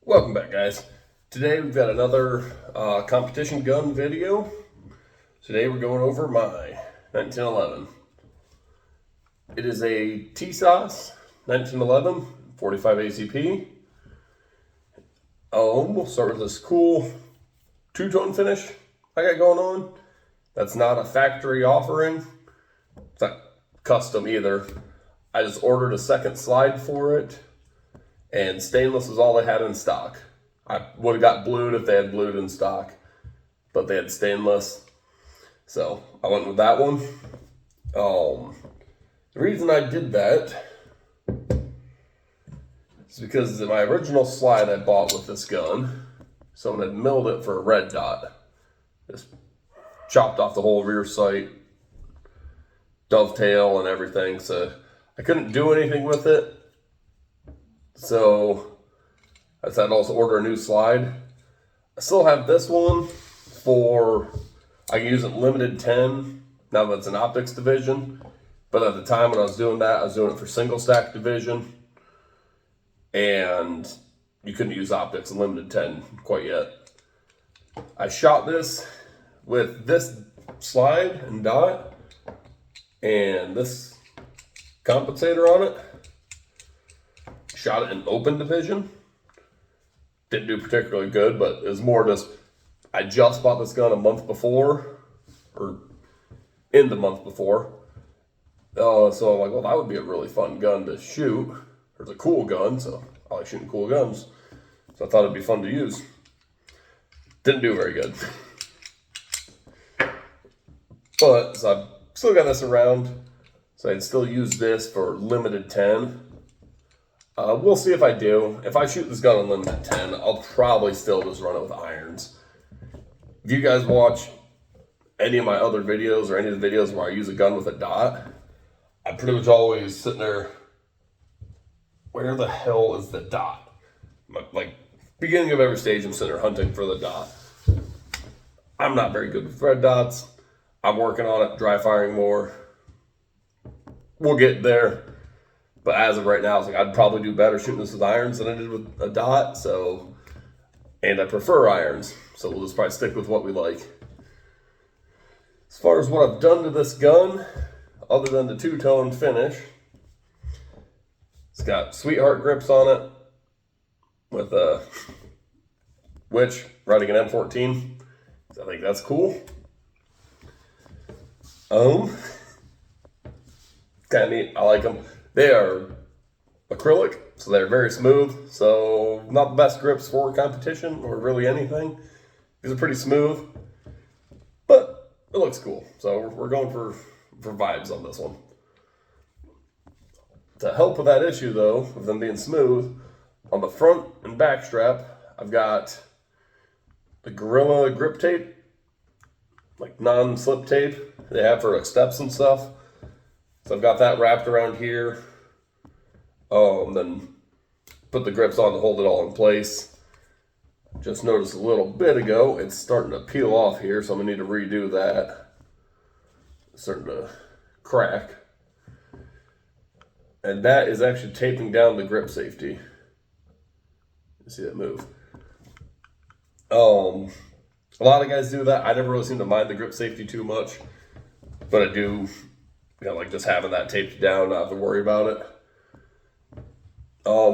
Welcome back, guys. Today we've got another competition gun video. Today we're going over my 1911. It is a Tisas 1911 45 ACP. We'll start with this cool two-tone finish I got going on. That's not a factory offering. It's not custom either. I just ordered a second slide for it. And stainless was all they had in stock. I would have got blued if they had blued in stock, but they had stainless. So I went with that one. The reason I did that is because in my original slide I bought with this gun, someone had milled it for a red dot. Just chopped off the whole rear sight, dovetail and everything. So I couldn't do anything with it. So I decided to also order a new slide. I still have this one for, I can use it limited 10, now that it's an optics division. But at the time when I was doing that, I was doing it for single stack division. And you couldn't use optics in limited 10 quite yet. I shot this with this slide and dot and this compensator on it. Shot it in open division. Didn't do particularly good, but it was more just, I just bought this gun a month before, or in the month before. So I'm like, well, that would be a really fun gun to shoot. It's a cool gun, so I like shooting cool guns. So I thought it'd be fun to use. Didn't do very good. But, so I've still got this around. So I'd still use this for limited 10. We'll see if I do. If I shoot this gun on limited 10, I'll probably still just run it with irons. If you guys watch any of my other videos or any of the videos where I use a gun with a dot, I'm pretty much always sitting there, where the hell is the dot? Like, beginning of every stage, I'm sitting there hunting for the dot. I'm not very good with red dots. I'm working on it, dry firing more. We'll get there. But as of right now, I was like, I'd probably do better shooting this with irons than I did with a dot. So, and I prefer irons. So we'll just probably stick with what we like. As far as what I've done to this gun, other than the two-tone finish, it's got Sweetheart grips on it with a witch riding an M14. So I think that's cool. Kind of neat. I like them. They are acrylic, so they're very smooth. So not the best grips for competition or really anything. These are pretty smooth, but it looks cool. So we're going for vibes on this one. To help with that issue though, of them being smooth, on the front and back strap, I've got the Gorilla grip tape, like non-slip tape they have for like steps and stuff. So I've got that wrapped around here. Then put the grips on to hold it all in place. Just noticed a little bit ago, it's starting to peel off here, so I'm gonna need to redo that. It's starting to crack. And that is actually taping down the grip safety. You see that move? A lot of guys do that. I never really seem to mind the grip safety too much, but I do. Like just having that taped down, not have to worry about it.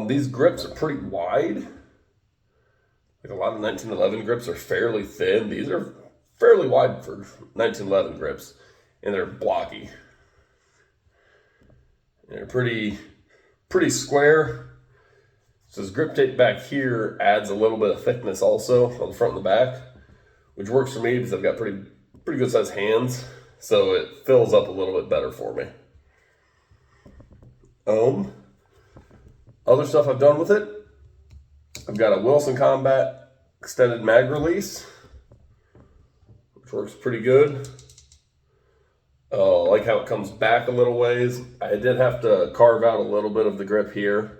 These grips are pretty wide. Like a lot of 1911 grips are fairly thin. These are fairly wide for 1911 grips, and they're blocky. And they're pretty square. So this grip tape back here adds a little bit of thickness also on the front and the back, which works for me because I've got pretty good sized hands. So it fills up a little bit better for me. Other stuff I've done with it, I've got a Wilson Combat extended mag release, which works pretty good. I like how it comes back a little ways. I did have to carve out a little bit of the grip here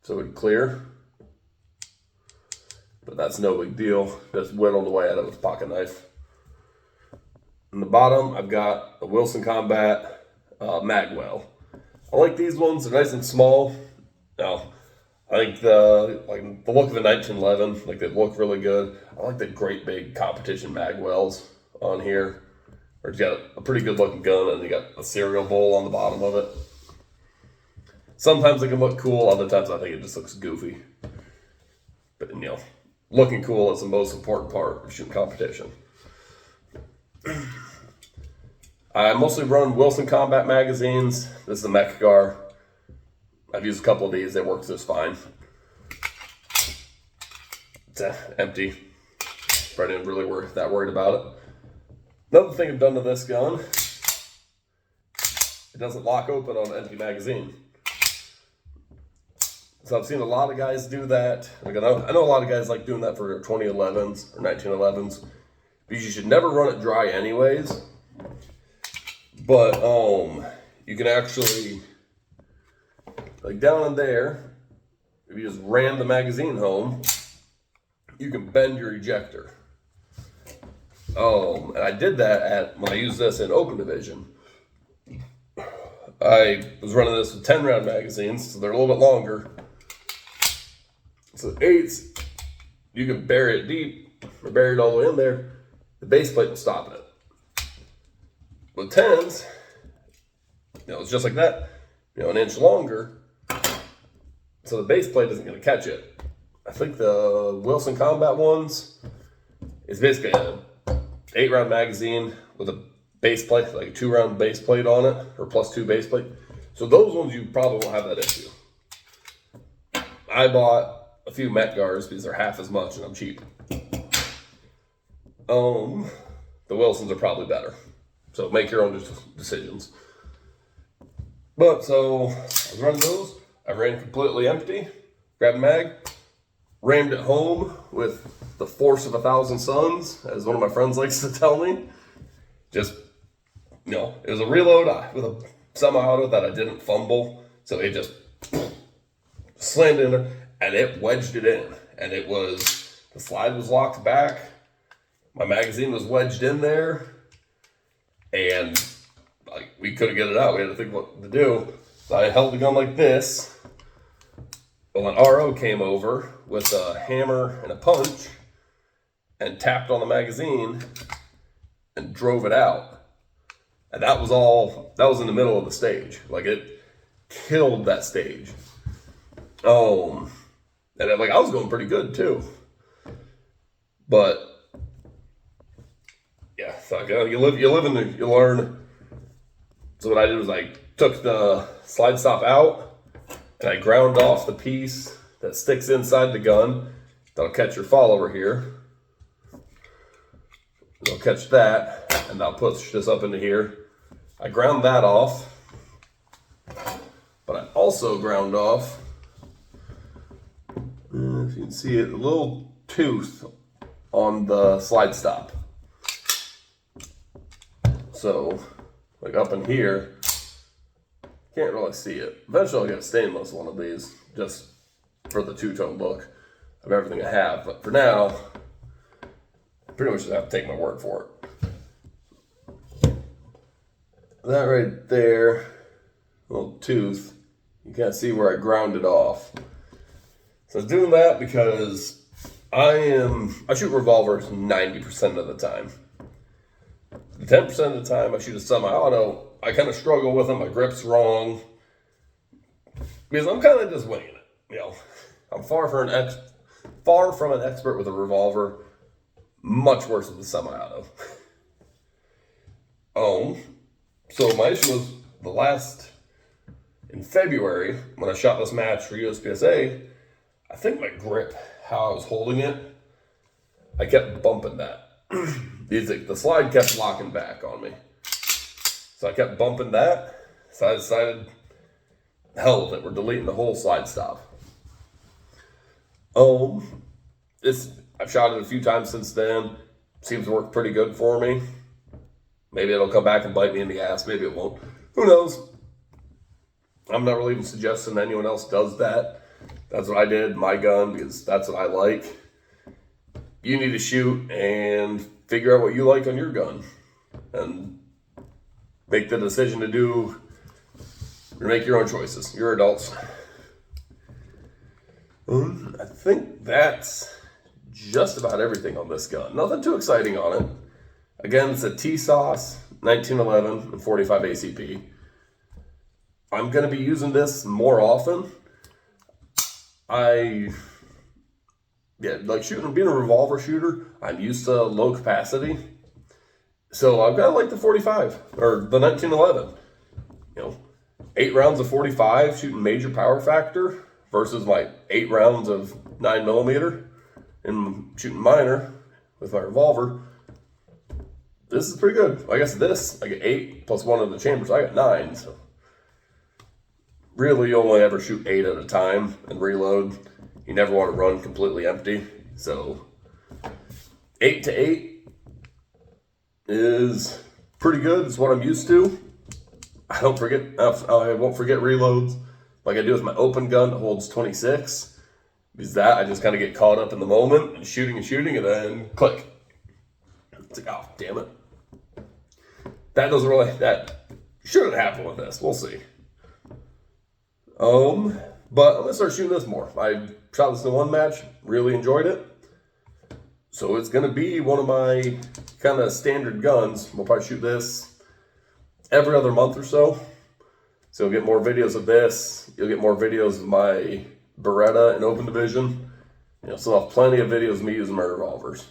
so it would clear, but that's no big deal. Just whittled away at it with a pocket knife. In the bottom, I've got a Wilson Combat Magwell. I like these ones. They're nice and small. Now, I think the look of the 1911, like they look really good. I like the great big competition mag wells on here. Where it's got a pretty good looking gun and you got a cereal bowl on the bottom of it. Sometimes it can look cool, other times I think it just looks goofy. But looking cool is the most important part of shooting competition. I mostly run Wilson Combat magazines. This is a Mechgar. I've used a couple of these. They work just fine. It's empty. Probably didn't really worried about it. Another thing I've done to this gun, it doesn't lock open on an empty magazine. So I've seen a lot of guys do that. Like I know a lot of guys like doing that for 2011s or 1911s. Because you should never run it dry anyways. But you can actually, like down in there, if you just ram the magazine home, you can bend your ejector. And I did that when I used this in Open Division. I was running this with 10 round magazines, so they're a little bit longer. So 8s, you can bury it deep or bury it all the way in there. The base plate will stop it. With 10s, it's just like that, an inch longer. So the base plate isn't going to catch it. I think the Wilson Combat ones is basically a 8-round magazine with a base plate, like a 2-round base plate on it, or +2 base plate. So those ones you probably won't have that issue. I bought a few Mechgars because they're half as much and I'm cheap. The Wilsons are probably better. So make your own decisions. But so I was running those. I ran completely empty, grabbed a mag, rammed it home with the force of 1,000 suns, as one of my friends likes to tell me. Just, it was a reload with a semi-auto that I didn't fumble. So it just slammed in there and it wedged it in. And the slide was locked back. My magazine was wedged in there. And we couldn't get it out. We had to think what to do. So I held the gun like this. Well, an RO came over with a hammer and a punch and tapped on the magazine and drove it out. And that was in the middle of the stage. Like it killed that stage. And I was going pretty good too. But yeah, so you live and you learn. So what I did was I took the slide stop out and I ground off the piece that sticks inside the gun. That'll catch your follower here. It'll catch that, and I'll push this up into here. I ground that off, but I also ground off, if you can see it, a little tooth on the slide stop. So, like up in here, can't really see it. Eventually I'll get a stainless one of these, just for the two-tone look of everything I have. But for now, I pretty much just have to take my word for it. That right there, little tooth, you can't see where I ground it off. So I was doing that because I shoot revolvers 90% of the time. 10% of the time I shoot a semi-auto, I kind of struggle with them. My grip's wrong because I'm kind of just winging it. I'm far from an expert with a revolver. Much worse with the semi-auto. So my issue was in February when I shot this match for USPSA. I think my grip, how I was holding it, I kept bumping that. The slide kept locking back on me. So I kept bumping that. So I decided, hell with it, we're deleting the whole slide stop. I've shot it a few times since then. Seems to work pretty good for me. Maybe it'll come back and bite me in the ass. Maybe it won't. Who knows? I'm not really even suggesting anyone else does that. That's what I did, my gun, because that's what I like. You need to shoot and figure out what you like on your gun. And make the decision to make your own choices. You're adults. I think that's just about everything on this gun. Nothing too exciting on it. Again, it's a Tisas 1911 and 45 ACP. I'm going to be using this more often. Like being a revolver shooter, I'm used to low capacity. So I've got like the 45 or the 1911. 8 rounds of 45 shooting major power factor versus my 8 rounds of 9mm and shooting minor with my revolver. This is pretty good. I guess I get 8 plus 1 in the chamber, so I got 9. So really, you only ever shoot 8 at a time and reload. You never want to run completely empty. So 8 to 8 is pretty good. It's what I'm used to. I won't forget reloads like I do with my open gun that holds 26. Because that, I just kind of get caught up in the moment and shooting, and then click. It's like, oh, damn it. That shouldn't happen with this. We'll see. But I'm gonna start shooting this more. I shot this in one match, really enjoyed it. So it's gonna be one of my kind of standard guns. We'll probably shoot this every other month or so. So you'll get more videos of this. You'll get more videos of my Beretta and open division. So I'll have plenty of videos of me using my revolvers.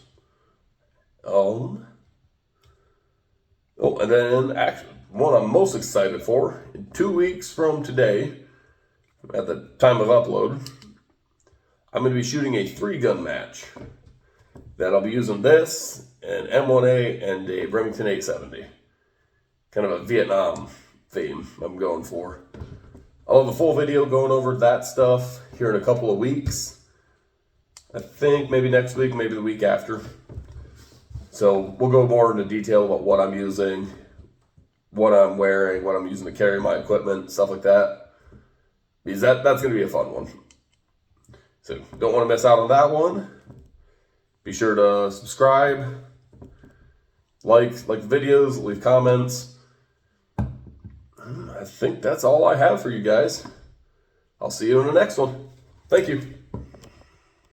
And then actually, one I'm most excited for, in 2 weeks from today, at the time of upload, I'm going to be shooting a 3-gun match. That I'll be using this, an M1A, and a Remington 870. Kind of a Vietnam theme I'm going for. I'll have a full video going over that stuff here in a couple of weeks. I think maybe next week, maybe the week after. So we'll go more into detail about what I'm using, what I'm wearing, what I'm using to carry my equipment, stuff like that. Because that's going to be a fun one. So don't want to miss out on that one. Be sure to subscribe, like the videos, leave comments. I think that's all I have for you guys. I'll see you in the next one. Thank you.